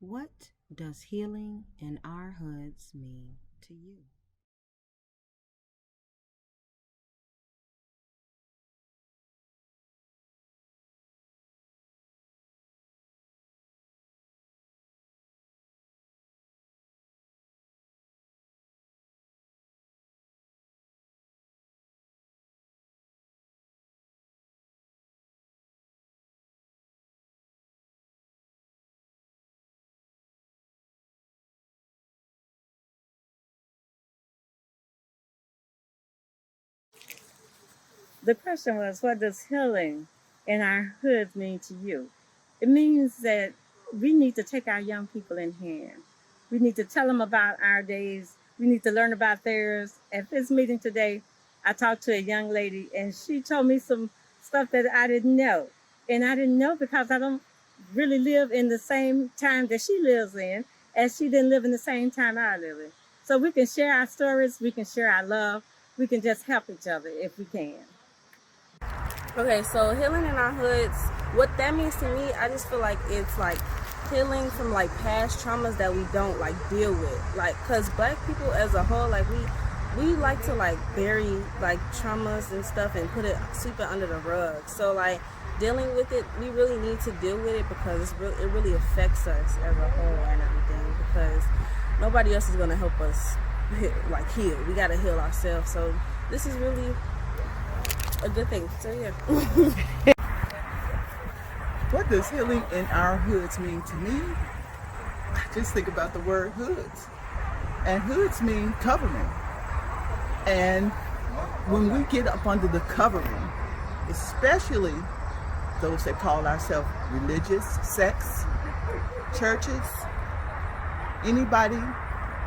What does healing in our hoods mean to you? The question was, what does healing in our hood mean to you? It means that we need to take our young people in hand. We need to tell them about our days. We need to learn about theirs. At this meeting today, I talked to a young lady and she told me some stuff that I didn't know. And I didn't know because I don't really live in the same time that she lives in, as she didn't live in the same time I live in. So we can share our stories, we can share our love, we can just help each other if we can. Okay, so healing in our hoods, what that means to me, I just feel like it's like healing from like past traumas that we don't like deal with. Like, cause black people as a whole, like we like to like bury like traumas and stuff and sweep it under the rug. So like dealing with it, we really need to deal with it because it really affects us as a whole and everything. Because nobody else is gonna help us like heal. We gotta heal ourselves. So this is really a good thing. So yeah. What does healing in our hoods mean to me? I just think about the word hoods. And hoods mean covering. And when we get up under the covering, especially those that call ourselves religious, sects, churches, anybody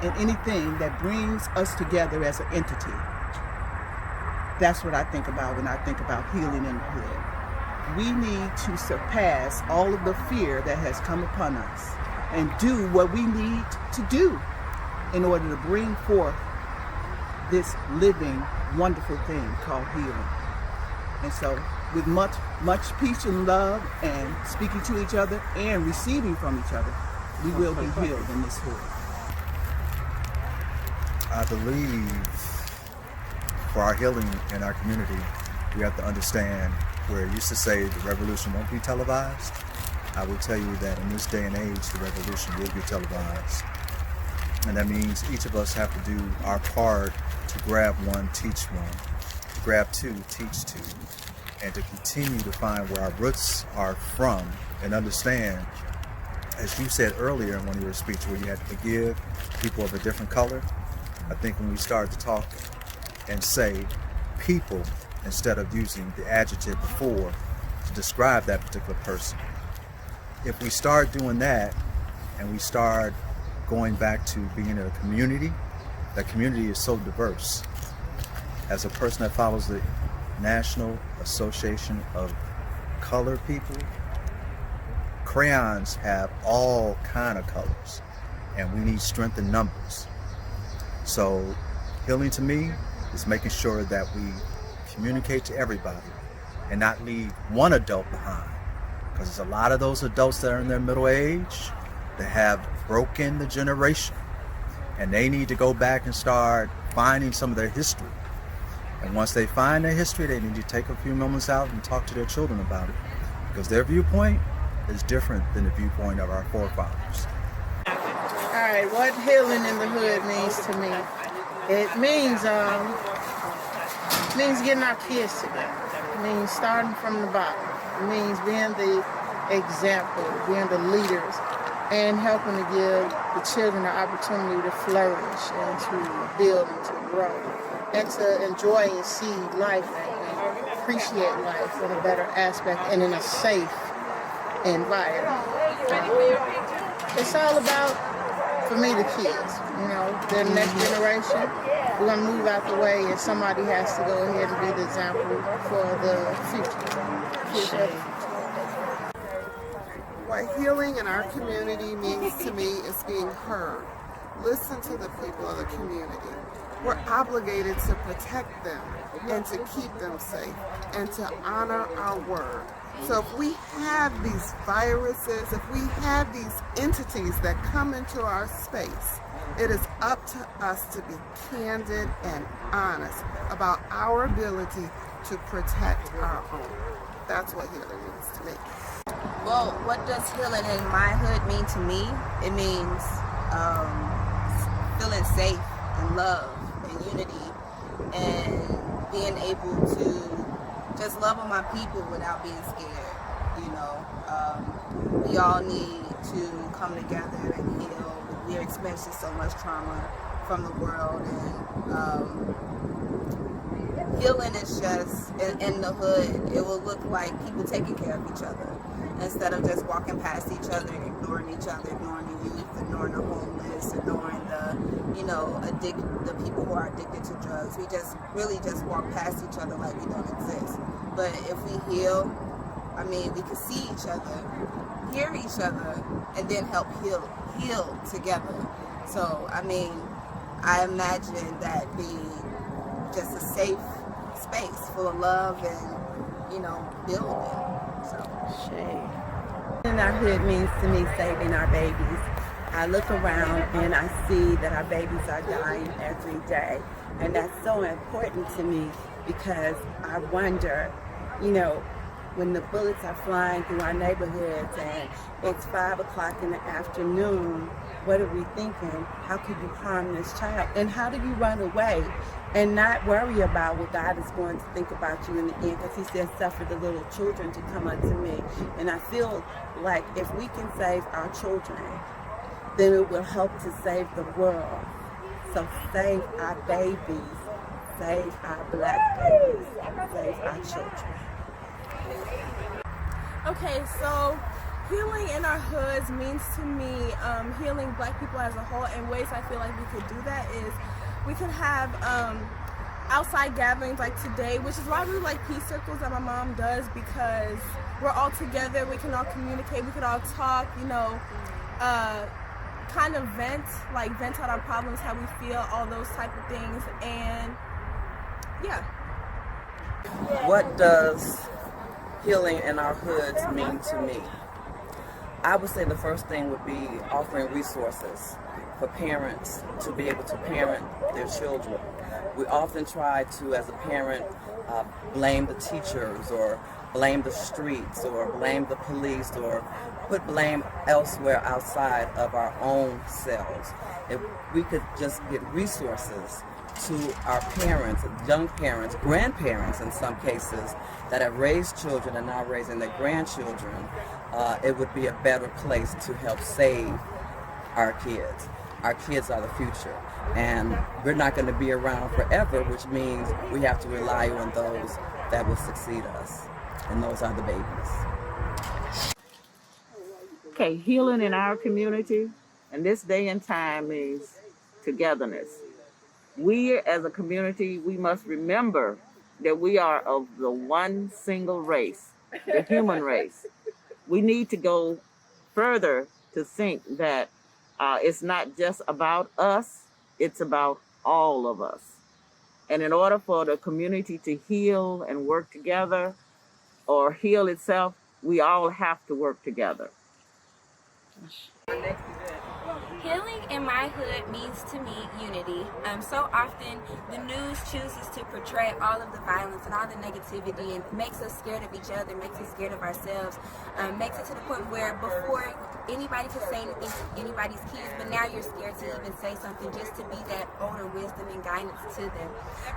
and anything that brings us together as an entity, that's what I think about when I think about healing in the hood. We need to surpass all of the fear that has come upon us and do what we need to do in order to bring forth this living, wonderful thing called healing. And so with much peace and love and speaking to each other and receiving from each other, we will be healed in this hood. I believe for our healing in our community, we have to understand where it used to say the revolution won't be televised. I will tell you that in this day and age, the revolution will be televised. And that means each of us have to do our part to grab one, teach one, to grab two, teach two, and to continue to find where our roots are from and understand, as you said earlier in one of your speeches where you had to forgive people of a different color. I think when we start to talk and say people instead of using the adjective before to describe that particular person. If we start doing that and we start going back to being in a community, that community is so diverse. As a person that follows the National Association of Colored People, crayons have all kind of colors and we need strength in numbers. So healing to me is making sure that we communicate to everybody and not leave one adult behind. Because there's a lot of those adults that are in their middle age that have broken the generation. And they need to go back and start finding some of their history. And once they find their history, they need to take a few moments out and talk to their children about it. Because their viewpoint is different than the viewpoint of our forefathers. All right, what healing in the hood means to me. It means getting our kids together. It means starting from the bottom. It means being the example, being the leaders, and helping to give the children the opportunity to flourish and to build and to grow, and to enjoy and see life and appreciate life in a better aspect and in a safe environment. It's all about, for me, the kids, the next generation. We're going to move out the way and somebody has to go ahead and be the example for the future. What healing in our community means to me is being heard. Listen to the people of the community. We're obligated to protect them and to keep them safe and to honor our word. So if we have these viruses, if we have these entities that come into our space, it is up to us to be candid and honest about our ability to protect our own. That's what healing means to me. Well, what does healing in my hood mean to me? It means feeling safe and love and unity and being able to just love on my people without being scared. You know, we all need to come together and heal. We're experiencing so much trauma from the world, and healing is just in the hood. It will look like people taking care of each other instead of just walking past each other, ignoring each other, ignoring the youth, ignoring the homeless, ignoring the the people who are addicted to drugs. We just really just walk past each other like we don't exist. But if we heal, I mean, we can see each other, hear each other, and then help heal together. So, I mean, I imagine that being just a safe space full of love and, building. So, In our hood means to me saving our babies. I look around and I see that our babies are dying every day. And that's so important to me because I wonder, when the bullets are flying through our neighborhoods and it's 5 o'clock in the afternoon, what are we thinking? How could you harm this child? And how do you run away and not worry about what God is going to think about you in the end? Because he says, suffer the little children to come unto me. And I feel like if we can save our children, then it will help to save the world. So save our babies, save our black babies, save our children. Okay, so healing in our hoods means to me healing black people as a whole, and ways I feel like we could do that is we could have outside gatherings like today, which is why I really like peace circles that my mom does, because we're all together, we can all communicate, we can all talk, kind of vent out our problems, how we feel, all those type of things, and yeah. What does healing in our hoods mean to me? I would say the first thing would be offering resources for parents to be able to parent their children. We often try to, as a parent, blame the teachers or blame the streets or blame the police or put blame elsewhere outside of our own selves. If we could just get resources to our parents, young parents, grandparents in some cases, that have raised children and now raising their grandchildren, it would be a better place to help save our kids. Our kids are the future, and we're not going to be around forever, which means we have to rely on those that will succeed us, and those are the babies. Okay, healing in our community in this day and time means togetherness. We as a community, we must remember that we are of the one single race, the human race. We need to go further to think that it's not just about us, it's about all of us. And in order for the community to heal and work together or heal itself, we all have to work together. Healing in my hood means to me unity. So often the news chooses to portray all of the violence and all the negativity and makes us scared of each other, makes us scared of ourselves, makes it to the point where before anybody can say anything to anybody's kids, but now you're scared to even say something just to be that older wisdom and guidance to them.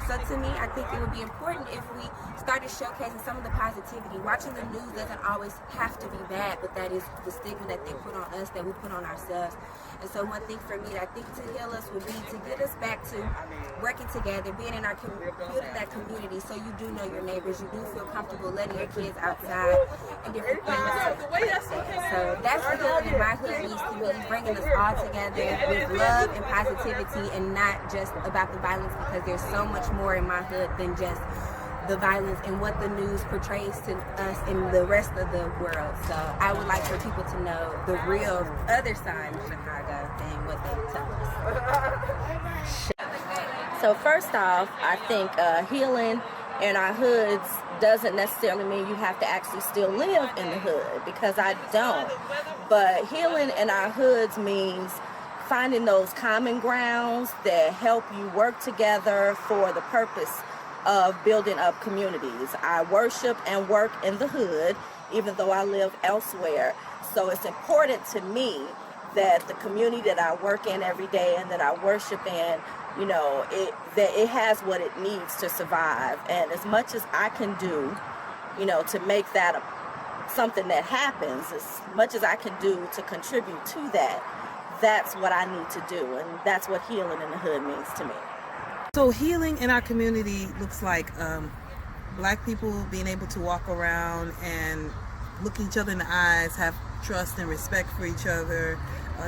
So to me, I think it would be important if we started showcasing some of the positivity. Watching the news doesn't always have to be bad, but that is the stigma that they put on us, that we put on ourselves. And so one thing for me that I think to heal us would be to get us back to working together, being in our building that community, so you do know your neighbors, you do feel comfortable letting your kids outside and different things. So that's what healing in my hood means to me, bringing us all together with love and positivity, and not just about the violence, because there's so much more in my hood than just the violence and what the news portrays to us in the rest of the world. So I would like for people to know the real other side of Chicago than what they tell us. So first off, I think healing in our hoods doesn't necessarily mean you have to actually still live in the hood, because I don't. But healing in our hoods means finding those common grounds that help you work together for the purpose of building up communities. I worship and work in the hood, even though I live elsewhere. So it's important to me that the community that I work in every day and that I worship in, you know, that it has what it needs to survive. And as much as I can do, you know, to make that something that happens, as much as I can do to contribute to that, that's what I need to do. And that's what healing in the hood means to me. So healing in our community looks like Black people being able to walk around and look each other in the eyes, have trust and respect for each other,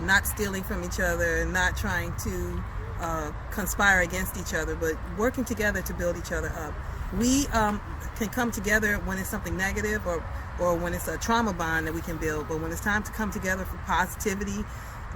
not stealing from each other, not trying to conspire against each other, but working together to build each other up. We can come together when it's something negative or when it's a trauma bond that we can build, but when it's time to come together for positivity,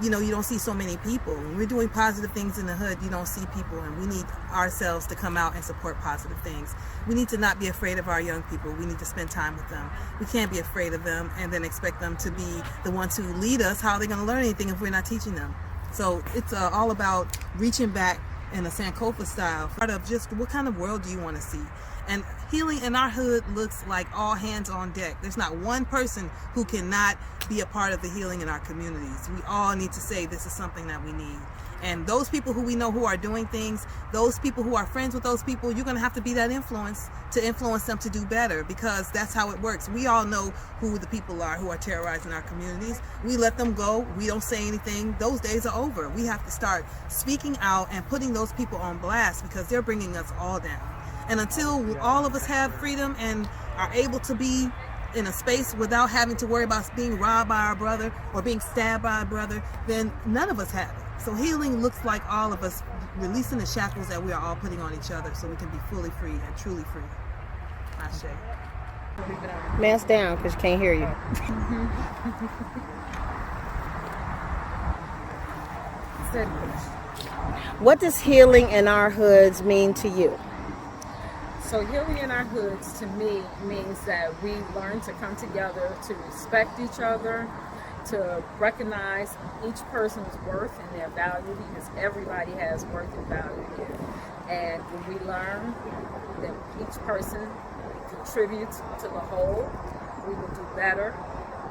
you know, you don't see so many people. When we're doing positive things in the hood, you don't see people, and we need ourselves to come out and support positive things. We need to not be afraid of our young people. We need to spend time with them. We can't be afraid of them and then expect them to be the ones who lead us. How are they going to learn anything if we're not teaching them? So it's all about reaching back in a Sankofa style, part of just what kind of world do you want to see? And healing in our hood looks like all hands on deck. There's not one person who cannot be a part of the healing in our communities. We all need to say this is something that we need. And those people who we know who are doing things, those people who are friends with those people, you're going to have to be that influence to influence them to do better, because that's how it works. We all know who the people are who are terrorizing our communities. We let them go. We don't say anything. Those days are over. We have to start speaking out and putting those people on blast, because they're bringing us all down. And until all of us have freedom and are able to be in a space without having to worry about being robbed by our brother or being stabbed by our brother, then none of us have it. So healing looks like all of us releasing the shackles that we are all putting on each other so we can be fully free and truly free. Ashe. Mask down because you can't hear you. What does healing in our hoods mean to you? So healing in our hoods to me means that we learn to come together, to respect each other, to recognize each person's worth and their value, because everybody has worth and value here. And when we learn that each person contributes to the whole, we will do better.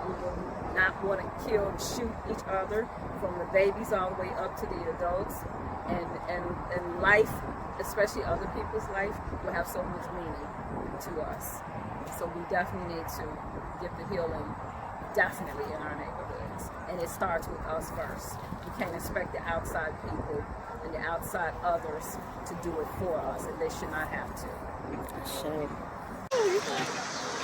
We will not want to kill and shoot each other, from the babies all the way up to the adults. And life, especially other people's life, will have so much meaning to us. So we definitely need to get the healing definitely in our neighborhoods. And it starts with us first. We can't expect the outside people and the outside others to do it for us, and they should not have to. Shame.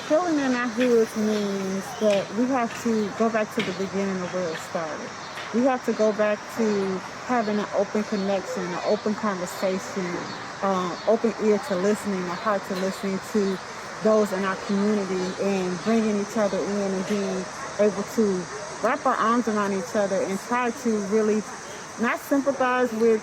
Healing in our hoods means that we have to go back to the beginning of where it started. We have to go back to having an open connection, an open conversation, open ear to listening, a heart to listening to those in our community, and bringing each other in and being able to wrap our arms around each other and try to really not sympathize with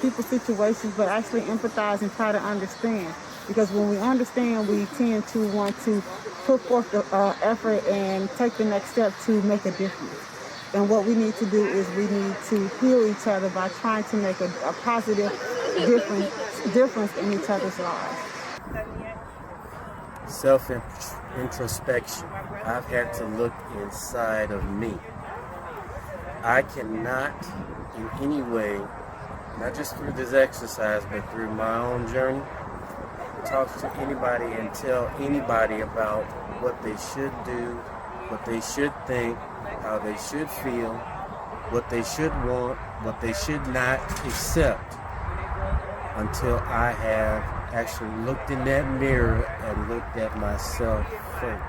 people's situations, but actually empathize and try to understand. Because when we understand, we tend to want to put forth the effort and take the next step to make a difference. And what we need to do is we need to heal each other by trying to make a positive difference in each other's lives. Self-introspection. I've had to look inside of me. I cannot in any way, not just through this exercise, but through my own journey, talk to anybody and tell anybody about what they should do, what they should think, how they should feel, what they should want, what they should not accept, until I have actually looked in that mirror and looked at myself first.